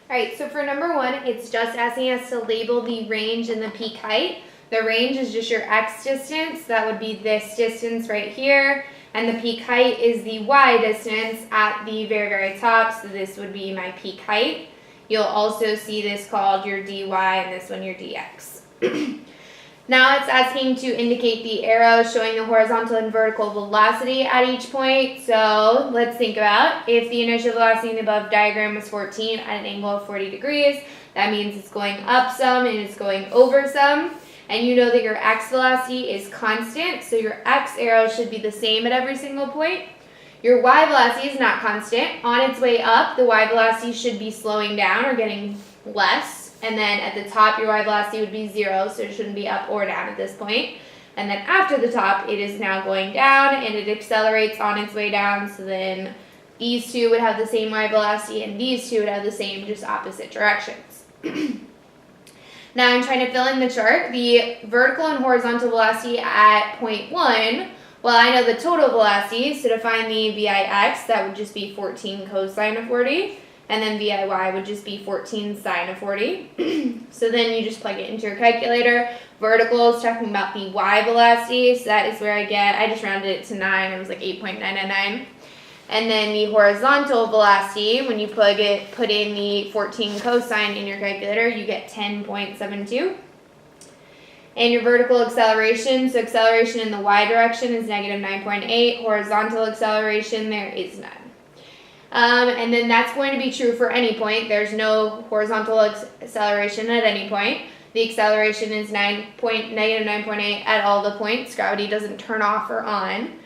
All right, so for number 1, it's just asking us to label the range and the peak height. The range is just your x distance. That would be this distance right here. And the peak height is the y distance at the very, very top. So this would be my peak height. You'll also see this called your dy and this one your dx. Now it's asking to indicate the arrow showing the horizontal and vertical velocity at each point. So let's think about if the initial velocity in the above diagram was 14 at an angle of 40 degrees, that means it's going up some and it's going over some. And you know that your x velocity is constant, so your x arrow should be the same at every single point. Your y velocity is not constant. On its way up, the y velocity should be slowing down or getting less. And then at the top, your y velocity would be 0, so it shouldn't be up or down at this point. And then after the top, it is now going down, and it accelerates on its way down. So then these two would have the same y velocity, and these two would have the same, just opposite directions. Now I'm trying to fill in the chart. The vertical and horizontal velocity at point 1, well, I know the total velocity, so to find the Vix, that would just be 14 cosine of 40. And then VIY would just be 14 sine of 40. So then you just plug it into your calculator. Vertical is talking about the y velocity, so that is where I just rounded it to 9. It was like 8.999. And then the horizontal velocity, when you put in the 14 cosine in your calculator, you get 10.72. And your vertical acceleration, so acceleration in the y direction is negative 9.8. Horizontal acceleration, there is none. And then that's going to be true for any point. There's no horizontal acceleration at any point. The acceleration is negative 9.8 at all the points. Gravity doesn't turn off or on.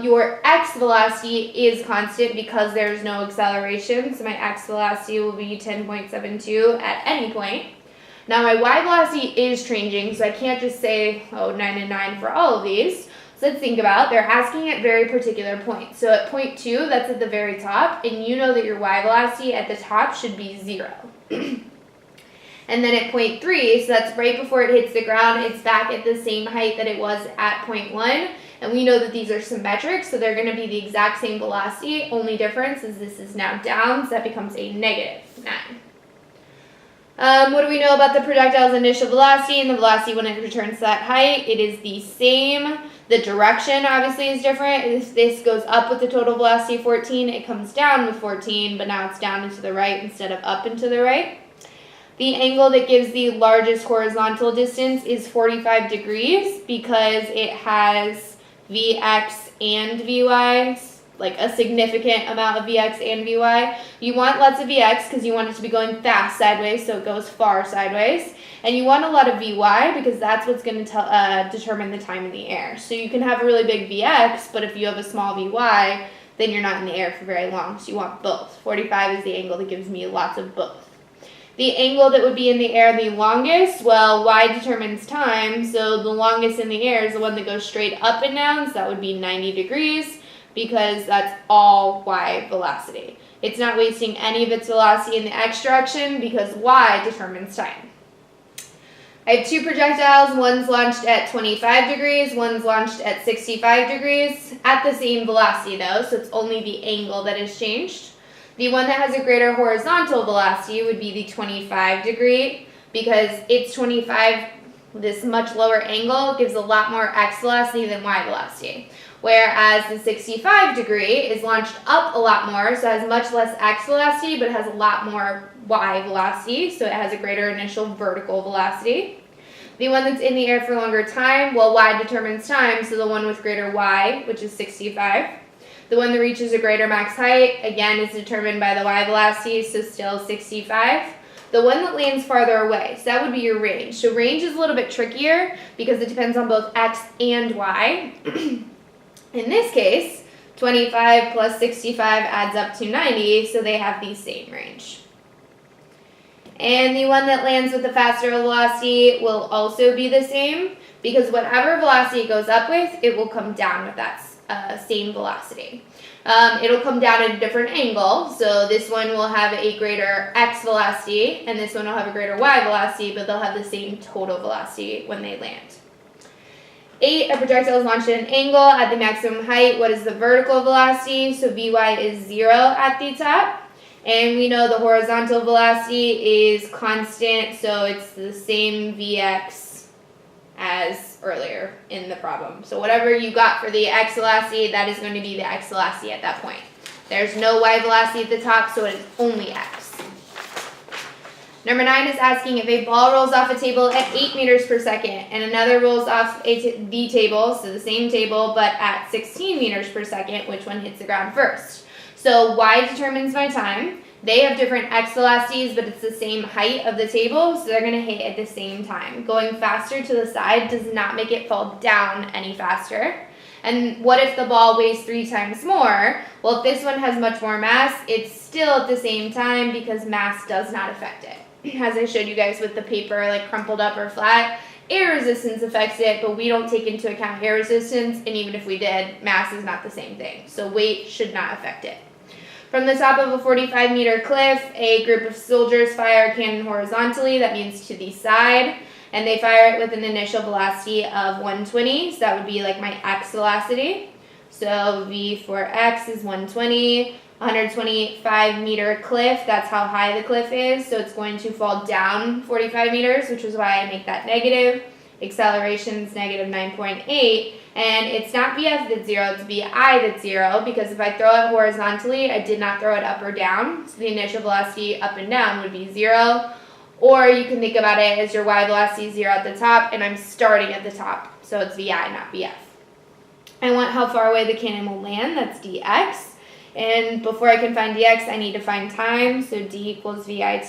Your x velocity is constant because there's no acceleration. So my x velocity will be 10.72 at any point. Now my y velocity is changing, so I can't just say, 9 and 9 for all of these. So let's think about, they're asking at very particular points. So at point 2, that's at the very top, and you know that your y velocity at the top should be 0. And then at point 3, so that's right before it hits the ground, it's back at the same height that it was at point 1. And we know that these are symmetric, so they're going to be the exact same velocity. Only difference is this is now down, so that becomes a negative 9. What do we know about the projectile's initial velocity and the velocity when it returns to that height? It is the same. The direction obviously is different. If this goes up with the total velocity of 14, it comes down with 14, but now it's down and to the right instead of up and to the right. The angle that gives the largest horizontal distance is 45 degrees because it has Vx and Vy, like a significant amount of Vx and Vy. You want lots of Vx because you want it to be going fast sideways, so it goes far sideways. And you want a lot of Vy because that's what's going to determine the time in the air. So you can have a really big Vx, but if you have a small Vy, then you're not in the air for very long. So you want both. 45 is the angle that gives me lots of both. The angle that would be in the air the longest, well, y determines time. So the longest in the air is the one that goes straight up and down. So that would be 90 degrees because that's all y velocity. It's not wasting any of its velocity in the x direction because y determines time. I have 2 projectiles. One's launched at 25 degrees, one's launched at 65 degrees, at the same velocity though, so it's only the angle that has changed. The one that has a greater horizontal velocity would be the 25 degree because it's 25, this much lower angle gives a lot more x velocity than y velocity. Whereas the 65 degree is launched up a lot more, so it has much less x velocity, but it has a lot more y velocity, so it has a greater initial vertical velocity. The one that's in the air for a longer time, well, y determines time, so the one with greater y, which is 65. The one that reaches a greater max height, again, is determined by the y velocity, so still 65. The one that lands farther away, so that would be your range. So range is a little bit trickier because it depends on both x and y. In this case, 25 plus 65 adds up to 90, so they have the same range. And the one that lands with the faster velocity will also be the same because whatever velocity it goes up with, it will come down with that same velocity. It'll come down at a different angle, so this one will have a greater x velocity and this one will have a greater y velocity, but they'll have the same total velocity when they land. 8, a projectile is launched at an angle at the maximum height. What is the vertical velocity? So Vy is 0 at the top. And we know the horizontal velocity is constant, so it's the same Vx as earlier in the problem. So whatever you got for the x velocity, that is going to be the x velocity at that point. There's no y velocity at the top, so it is only x. Number 9 is asking if a ball rolls off a table at 8 meters per second and another rolls off the table, so the same table, but at 16 meters per second, which one hits the ground first? So y determines my time. They have different x velocities, but it's the same height of the table, so they're going to hit at the same time. Going faster to the side does not make it fall down any faster. And what if the ball weighs 3 times more? Well, if this one has much more mass, it's still at the same time because mass does not affect it. As I showed you guys with the paper like crumpled up or flat, air resistance affects it, but we don't take into account air resistance, and even if we did, mass is not the same thing. So weight should not affect it. From the top of a 45-meter cliff, a group of soldiers fire a cannon horizontally, that means to the side, and they fire it with an initial velocity of 120, so that would be like my x velocity. So V for x is 120. 125-meter cliff, that's how high the cliff is, so it's going to fall down 45 meters, which is why I make that negative. Acceleration is negative 9.8, and it's not VF that's 0, it's VI that's 0, because if I throw it horizontally, I did not throw it up or down, so the initial velocity up and down would be 0, or you can think about it as your y velocity is 0 at the top, and I'm starting at the top, so it's VI, not VF. I want how far away the cannon will land, that's dx. And before I can find dx, I need to find time. So d equals vit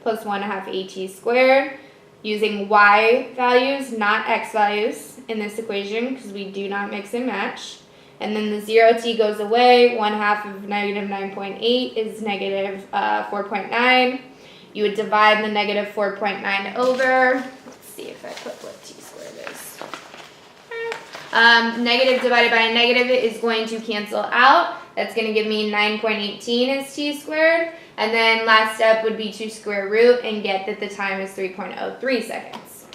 plus 1/2 at squared. Using y values, not x values in this equation, because we do not mix and match. And then the 0t goes away. 1/2 of negative 9.8 is negative 4.9. You would divide the negative 4.9 over. Let's see if I put what t squared is. Negative divided by a negative is going to cancel out. That's going to give me 9.18 as t squared. And then last step would be to square root and get that the time is 3.03 seconds.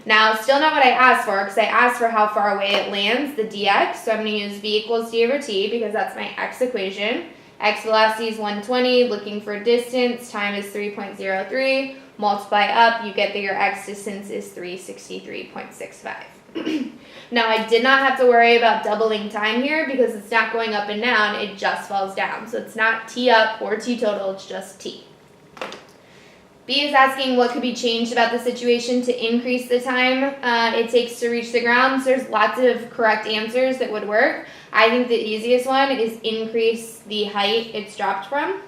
Now, still not what I asked for, because I asked for how far away it lands, the dx. So I'm going to use v equals d over t, because that's my x equation. X velocity is 120, looking for distance, time is 3.03. Multiply up, you get that your x distance is 363.65. Now, I did not have to worry about doubling time here because it's not going up and down, it just falls down. So it's not t up or t total, it's just t. B is asking what could be changed about the situation to increase the time it takes to reach the ground. So there's lots of correct answers that would work. I think the easiest one is increase the height it's dropped from.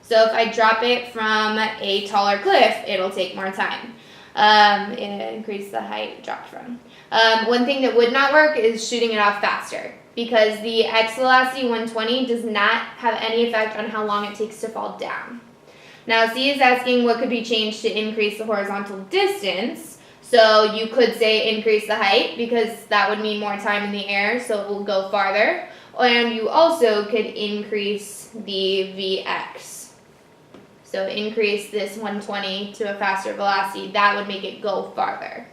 So if I drop it from a taller cliff, it'll take more time. Increase the height dropped from. One thing that would not work is shooting it off faster, because the x velocity 120 does not have any effect on how long it takes to fall down. Now C is asking what could be changed to increase the horizontal distance. So you could say increase the height, because that would mean more time in the air, so it will go farther. And you also could increase the Vx. So increase this 120 to a faster velocity. That would make it go farther.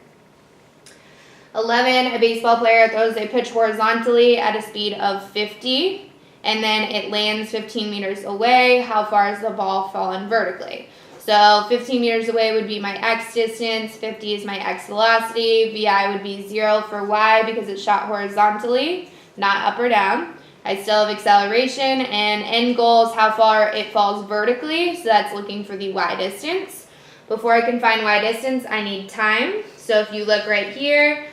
11, a baseball player throws a pitch horizontally at a speed of 50, and then it lands 15 meters away. How far is the ball fallen vertically? So 15 meters away would be my x distance, 50 is my x velocity, vi would be 0 for y because it's shot horizontally, not up or down. I still have acceleration, and end goal is how far it falls vertically, so that's looking for the y distance. Before I can find y distance, I need time. So if you look right here,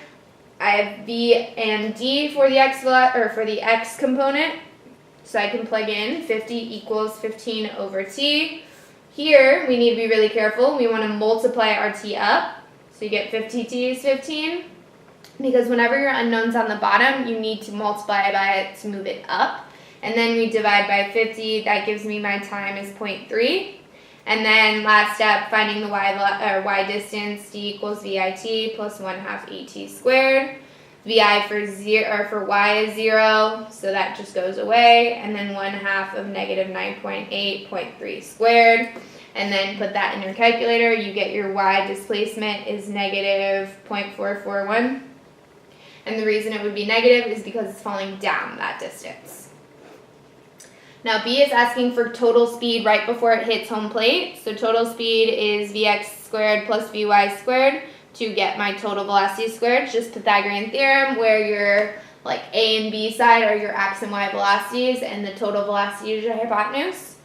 I have v and d for the x component. So I can plug in 50 equals 15 over t. Here, we need to be really careful. We want to multiply our t up. So you get 50t is 15. Because whenever your unknown's on the bottom, you need to multiply by it to move it up. And then we divide by 50. That gives me my time is 0.3. And then last step, finding the y distance, d equals vit plus 1/2 at squared. Vi for y is 0, so that just goes away. And then 1/2 of negative 9.8, 0.3 squared. And then put that in your calculator. You get your y displacement is negative 0.441. And the reason it would be negative is because it's falling down that distance. Now B is asking for total speed right before it hits home plate. So total speed is Vx squared plus Vy squared. To get my total velocity squared, just Pythagorean theorem, where your like A and B side are your x and y velocities, and the total velocity is your hypotenuse.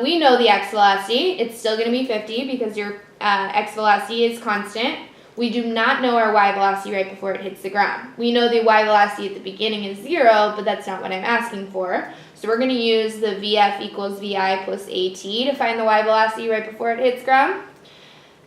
We know the x velocity. It's still going to be 50 because your x velocity is constant. We do not know our y velocity right before it hits the ground. We know the y velocity at the beginning is 0, but that's not what I'm asking for. So we're going to use the Vf equals Vi plus At to find the y velocity right before it hits ground.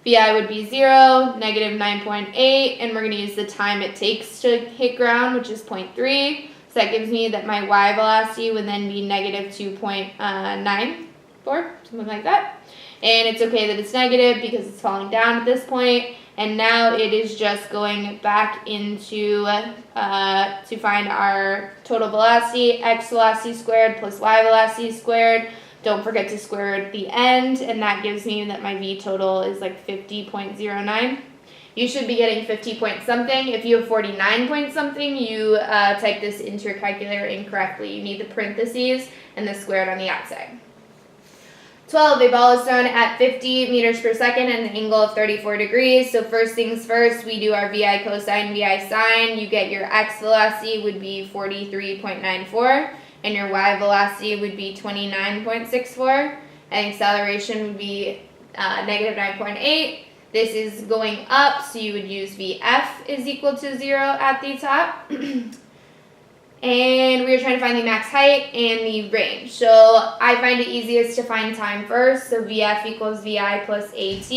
Vi would be 0, negative 9.8, and we're going to use the time it takes to hit ground, which is 0.3. So that gives me that my y velocity would then be negative 2.94, something like that. And it's okay that it's negative because it's falling down at this point. And now it is just going back into to find our total velocity, x velocity squared plus y velocity squared. Don't forget to square it at the end, and that gives me that my V total is like 50.09. You should be getting 50 point something. If you have 49 point something, you type this into your calculator incorrectly. You need the parentheses and the squared on the outside. 12, a ball is thrown at 50 meters per second at an angle of 34 degrees. So first things first, we do our VI cosine, VI sine. You get your x velocity would be 43.94. And your y velocity would be 29.64, and acceleration would be negative 9.8. This is going up, so you would use Vf is equal to 0 at the top. And we are trying to find the max height and the range. So I find it easiest to find time first, so Vf equals Vi plus At.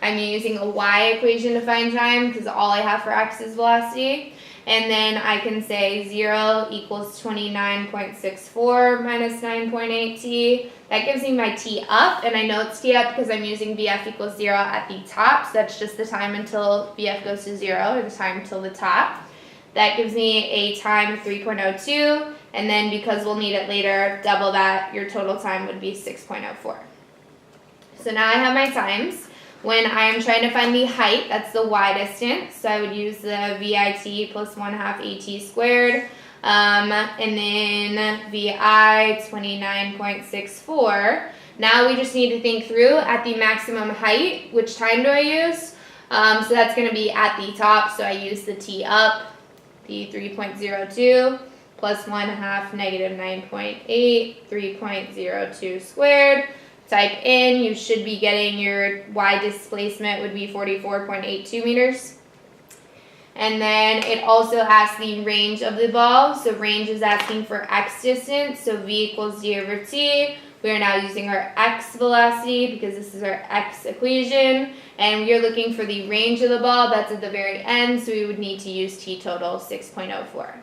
I'm using a y equation to find time because all I have for x is velocity. And then I can say 0 equals 29.64 minus 9.8 t. That gives me my t up, and I know it's t up because I'm using Vf equals 0 at the top, so that's just the time until Vf goes to 0, or the time until the top. That gives me a time of 3.02, and then because we'll need it later, double that, your total time would be 6.04. So now I have my times. When I am trying to find the height, that's the y distance, so I would use the VIT plus 1/2 AT squared, and then VI 29.64. Now we just need to think through at the maximum height, which time do I use? So that's going to be at the top, so I use the t up, the 3.02 plus 1/2 negative 9.8, 3.02 squared. Type in, you should be getting your y displacement would be 44.82 meters. And then it also asks the range of the ball. So range is asking for x distance, so v equals d over t. We are now using our x velocity because this is our x equation. And we are looking for the range of the ball, that's at the very end, so we would need to use t total 6.04.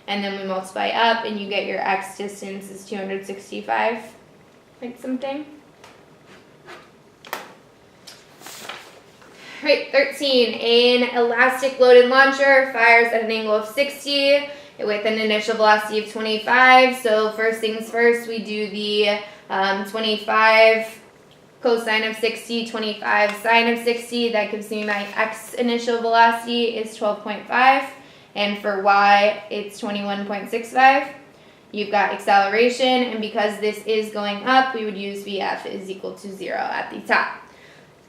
And then we multiply up and you get your x distance is 265 point something. Right, 13, an elastic loaded launcher fires at an angle of 60 with an initial velocity of 25. So first things first, we do the 25 cosine of 60, 25 sine of 60. That gives me my x initial velocity is 12.5, and for y, it's 21.65. You've got acceleration, and because this is going up, we would use Vf is equal to 0 at the top.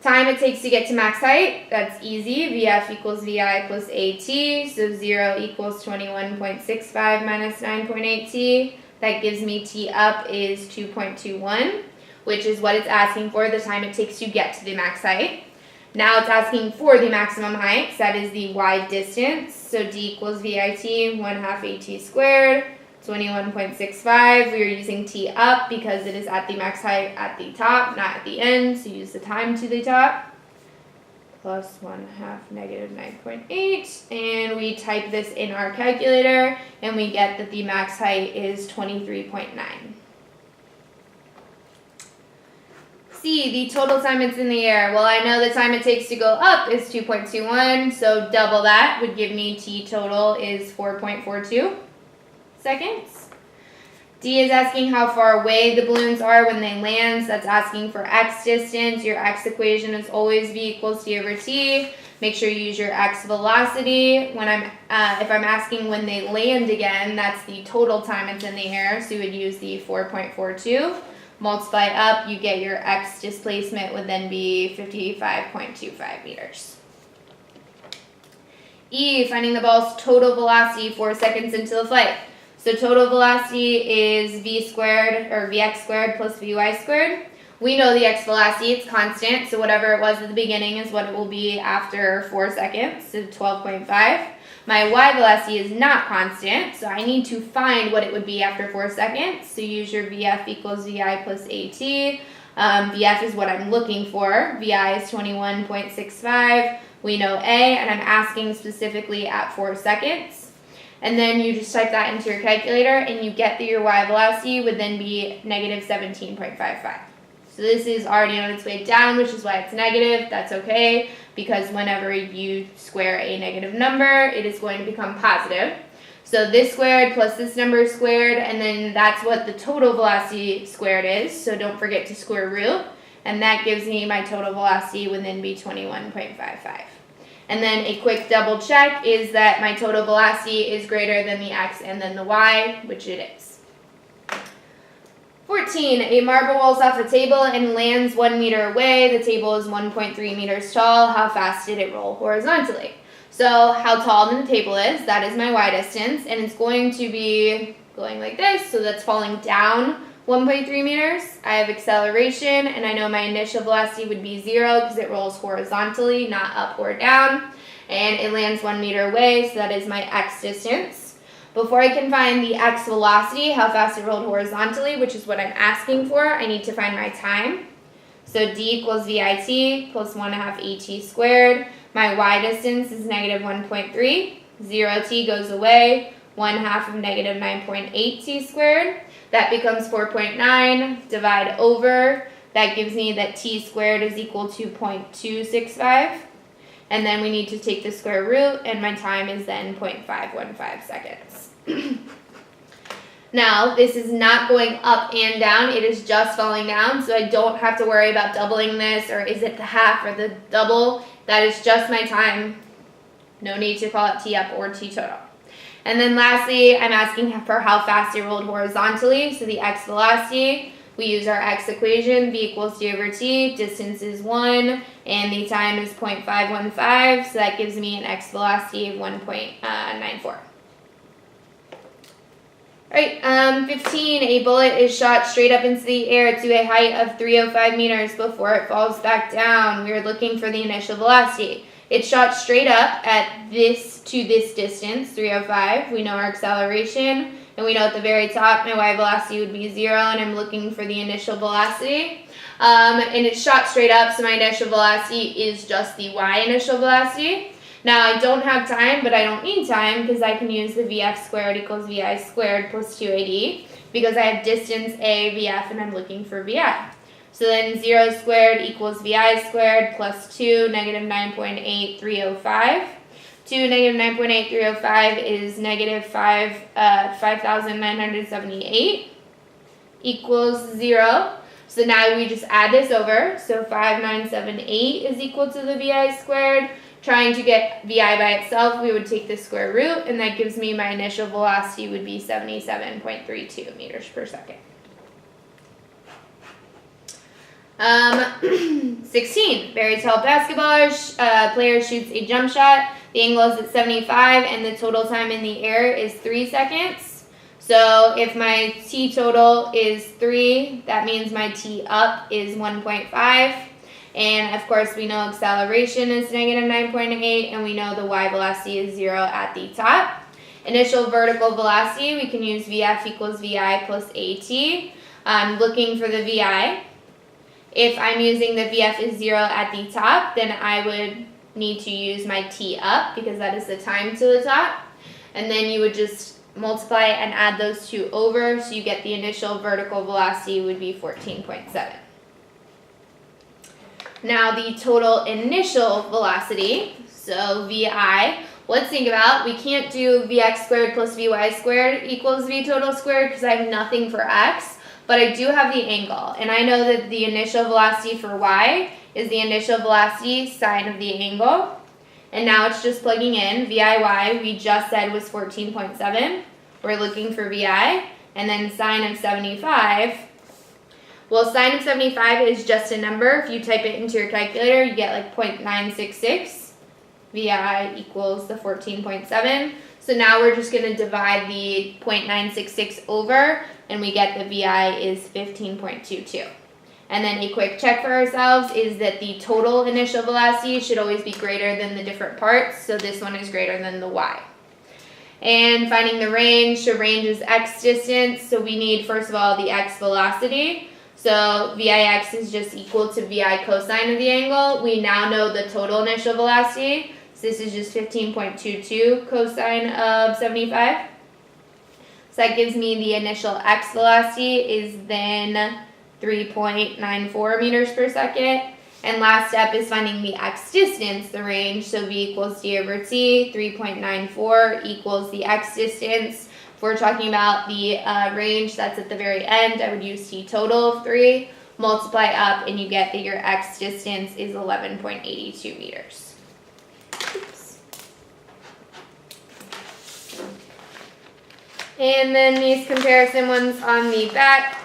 Time it takes to get to max height, that's easy. Vf equals Vi plus At, so 0 equals 21.65 minus 9.8 t. That gives me t up is 2.21, which is what it's asking for, the time it takes to get to the max height. Now it's asking for the maximum height, so that is the y distance. So d equals Vit, 1/2 At squared. 21.65. We are using t up because it is at the max height at the top, not at the end, so use the time to the top. Plus 1/2 negative 9.8, and we type this in our calculator, and we get that the max height is 23.9. C, the total time it's in the air. Well, I know the time it takes to go up is 2.21, so double that would give me t total is 4.42 seconds. D is asking how far away the balloons are when they land. So that's asking for x distance. Your x equation is always v equals d over t. Make sure you use your x velocity. When if I'm asking when they land again, that's the total time it's in the air. So you would use the 4.42. Multiply up, you get your x displacement would then be 55.25 meters. E, finding the ball's total velocity 4 seconds into the flight. So total velocity is v squared, or vx squared plus vy squared. We know the x velocity, it's constant, so whatever it was at the beginning is what it will be after 4 seconds, so 12.5. My y velocity is not constant, so I need to find what it would be after 4 seconds. So use your vf equals vi plus at. Vf is what I'm looking for. Vi is 21.65. We know a, and I'm asking specifically at 4 seconds. And then you just type that into your calculator, and you get that your y velocity would then be negative 17.55. So this is already on its way down, which is why it's negative. That's okay, because whenever you square a negative number, it is going to become positive. So this squared plus this number squared, and then that's what the total velocity squared is. So don't forget to square root, and that gives me my total velocity would then be 21.55. And then a quick double check is that my total velocity is greater than the x and then the y, which it is. 14, a marble rolls off a table and lands 1 meter away. The table is 1.3 meters tall. How fast did it roll horizontally? So how tall the table is, that is my y distance, and it's going to be going like this, so that's falling down 1.3 meters. I have acceleration, and I know my initial velocity would be 0 because it rolls horizontally, not up or down, and it lands 1 meter away, so that is my x distance. Before I can find the x velocity, how fast it rolled horizontally, which is what I'm asking for, I need to find my time. So d equals vit plus 1/2 at squared. My y distance is negative 1.3. 0t goes away. 1/2 of negative 9.8 t squared. That becomes 4.9. Divide over. That gives me that t squared is equal to 0.265. And then we need to take the square root, and my time is then 0.515 seconds. Now, this is not going up and down, it is just falling down, so I don't have to worry about doubling this, or is it the half or the double. That is just my time. No need to call it t up or t total. And then lastly, I'm asking for how fast it rolled horizontally, so the x velocity. We use our x equation, v equals d over t, distance is 1, and the time is 0.515, so that gives me an x velocity of 1.94. Alright, 15, a bullet is shot straight up into the air to a height of 305 meters before it falls back down. We are looking for the initial velocity. It's shot straight up at this distance, 305. We know our acceleration, and we know at the very top my y velocity would be 0, and I'm looking for the initial velocity. And it's shot straight up, so my initial velocity is just the y initial velocity. Now, I don't have time, but I don't need time because I can use the vf squared equals vi squared plus 2ad because I have distance a, vf, and I'm looking for vi. So then 0 squared equals vi squared plus 2, negative 9.8305. 2 negative 9.8305 is negative 5,978 equals 0. So now we just add this over. So 5,978 is equal to the vi squared. Trying to get vi by itself, we would take the square root, and that gives me my initial velocity would be 77.32 meters per second. 16, very tall basketball player shoots a jump shot. The angle is at 75, and the total time in the air is 3 seconds. So if my t total is 3, that means my t up is 1.5. And of course, we know acceleration is negative 9.8, and we know the y velocity is 0 at the top. Initial vertical velocity, we can use vf equals vi plus at. I'm looking for the vi. If I'm using the vf is 0 at the top, then I would need to use my t up because that is the time to the top. And then you would just multiply and add those two over, so you get the initial vertical velocity would be 14.7. Now the total initial velocity, so vi, let's think about, we can't do Vx squared plus Vy squared equals V total squared because I have nothing for x, but I do have the angle. And I know that the initial velocity for y is the initial velocity sine of the angle. And now it's just plugging in. VIY, we just said was 14.7. We're looking for VI. And then sine of 75. Well, sine of 75 is just a number. If you type it into your calculator, you get like 0.966. VI equals the 14.7. So now we're just going to divide the 0.966 over, and we get the VI is 15.22. And then a quick check for ourselves is that the total initial velocity should always be greater than the different parts. So this one is greater than the y. And finding the range is x distance. So we need, first of all, the x velocity. So Vix is just equal to Vi cosine of the angle. We now know the total initial velocity. So this is just 15.22 cosine of 75. So that gives me the initial x velocity is then 3.94 meters per second. And last step is finding the x distance, the range. So V equals d over t, 3.94 equals the x distance. If we're talking about the range that's at the very end, I would use t total of 3, multiply up, and you get that your x distance is 11.82 meters. Oops. And then these comparison ones on the back.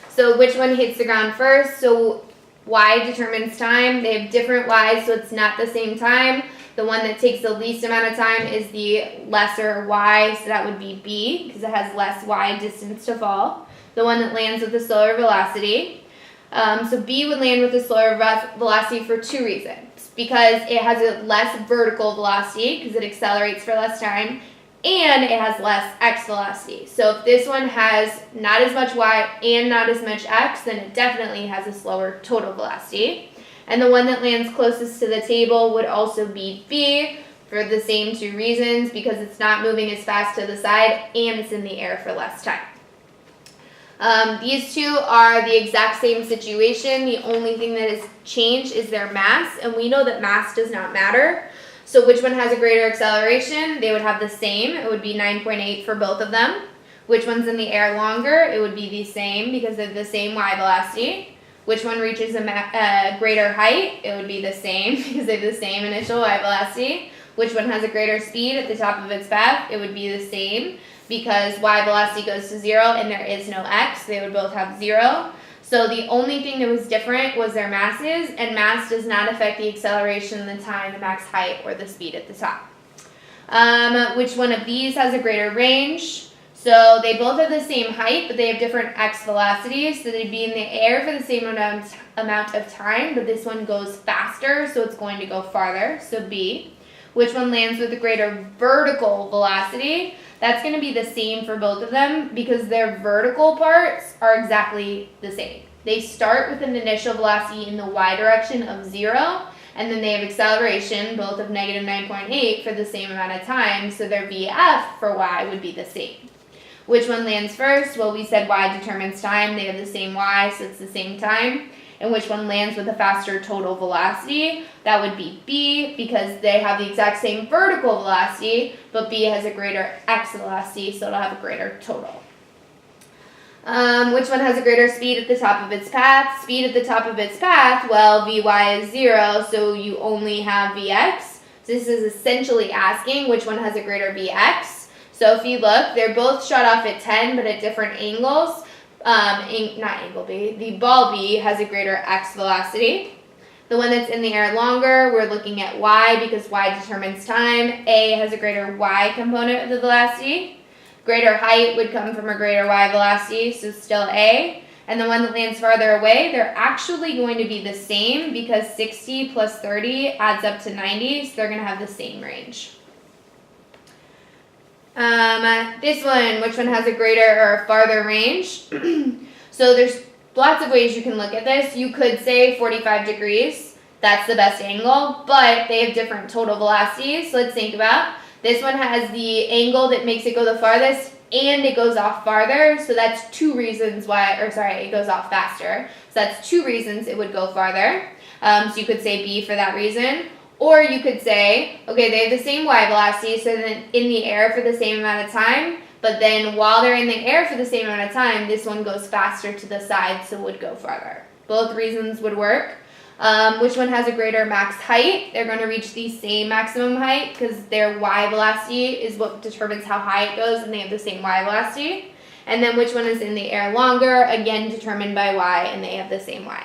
So which one hits the ground first? So y determines time. They have different y's, so it's not the same time. The one that takes the least amount of time is the lesser y, so that would be b, because it has less y distance to fall. The one that lands with the slower velocity. So b would land with the slower velocity for 2 reasons. Because it has a less vertical velocity, because it accelerates for less time, and it has less x velocity. So if this one has not as much y and not as much x, then it definitely has a slower total velocity. And the one that lands closest to the table would also be B for the same 2 reasons, because it's not moving as fast to the side and it's in the air for less time. These two are the exact same situation. The only thing that has changed is their mass, and we know that mass does not matter. So which one has a greater acceleration? They would have the same. It would be 9.8 for both of them. Which one's in the air longer? It would be the same because of the same y velocity. Which one reaches a greater height? It would be the same because they have the same initial y velocity. Which one has a greater speed at the top of its path? It would be the same because y velocity goes to 0 and there is no x. They would both have 0. So the only thing that was different was their masses, and mass does not affect the acceleration, the time, the max height, or the speed at the top. Which one of these has a greater range? So they both have the same height, but they have different x velocities. So they'd be in the air for the same amount of time, but this one goes faster, so it's going to go farther, so B. Which one lands with a greater vertical velocity? That's going to be the same for both of them because their vertical parts are exactly the same. They start with an initial velocity in the y direction of 0, and then they have acceleration, both of negative 9.8 for the same amount of time, so their VF for y would be the same. Which one lands first? Well, we said y determines time. They have the same y, so it's the same time. And which one lands with a faster total velocity? That would be B because they have the exact same vertical velocity, but B has a greater x velocity, so it'll have a greater total. Which one has a greater speed at the top of its path? Speed at the top of its path, well, Vy is 0, so you only have Vx. So this is essentially asking which one has a greater Vx. So if you look, they're both shot off at 10, but at different angles. Not angle B, the ball B has a greater x velocity. The one that's in the air longer, we're looking at y because y determines time. A has a greater y component of the velocity. Greater height would come from a greater y velocity, so still A. And the one that lands farther away, they're actually going to be the same because 60 plus 30 adds up to 90, so they're going to have the same range. This one, which one has a greater or a farther range? So there's lots of ways you can look at this. You could say 45 degrees. That's the best angle, but they have different total velocities. So let's think about this one has the angle that makes it go the farthest and it goes off farther. So that's 2 reasons why, it goes off faster. So that's 2 reasons it would go farther. So you could say B for that reason. Or you could say, okay, they have the same y velocity, so then in the air for the same amount of time, but then while they're in the air for the same amount of time, this one goes faster to the side, so would go farther. Both reasons would work. Which one has a greater max height? They're going to reach the same maximum height because their y velocity is what determines how high it goes, and they have the same y velocity. And then which one is in the air longer? Again, determined by y, and they have the same y.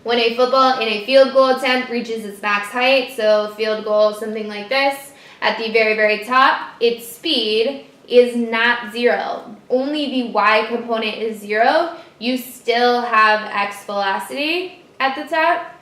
When a football in a field goal attempt reaches its max height, so field goal, something like this, at the very, very top, its speed is not 0. Only the y component is 0. You still have x velocity at the top.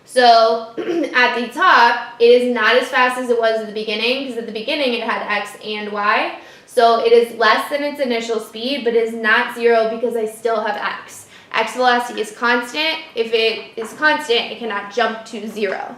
So at the top, it is not as fast as it was at the beginning, because at the beginning it had x and y. So it is less than its initial speed, but it is not 0 because I still have x. X velocity is constant. If it is constant, it cannot jump to 0.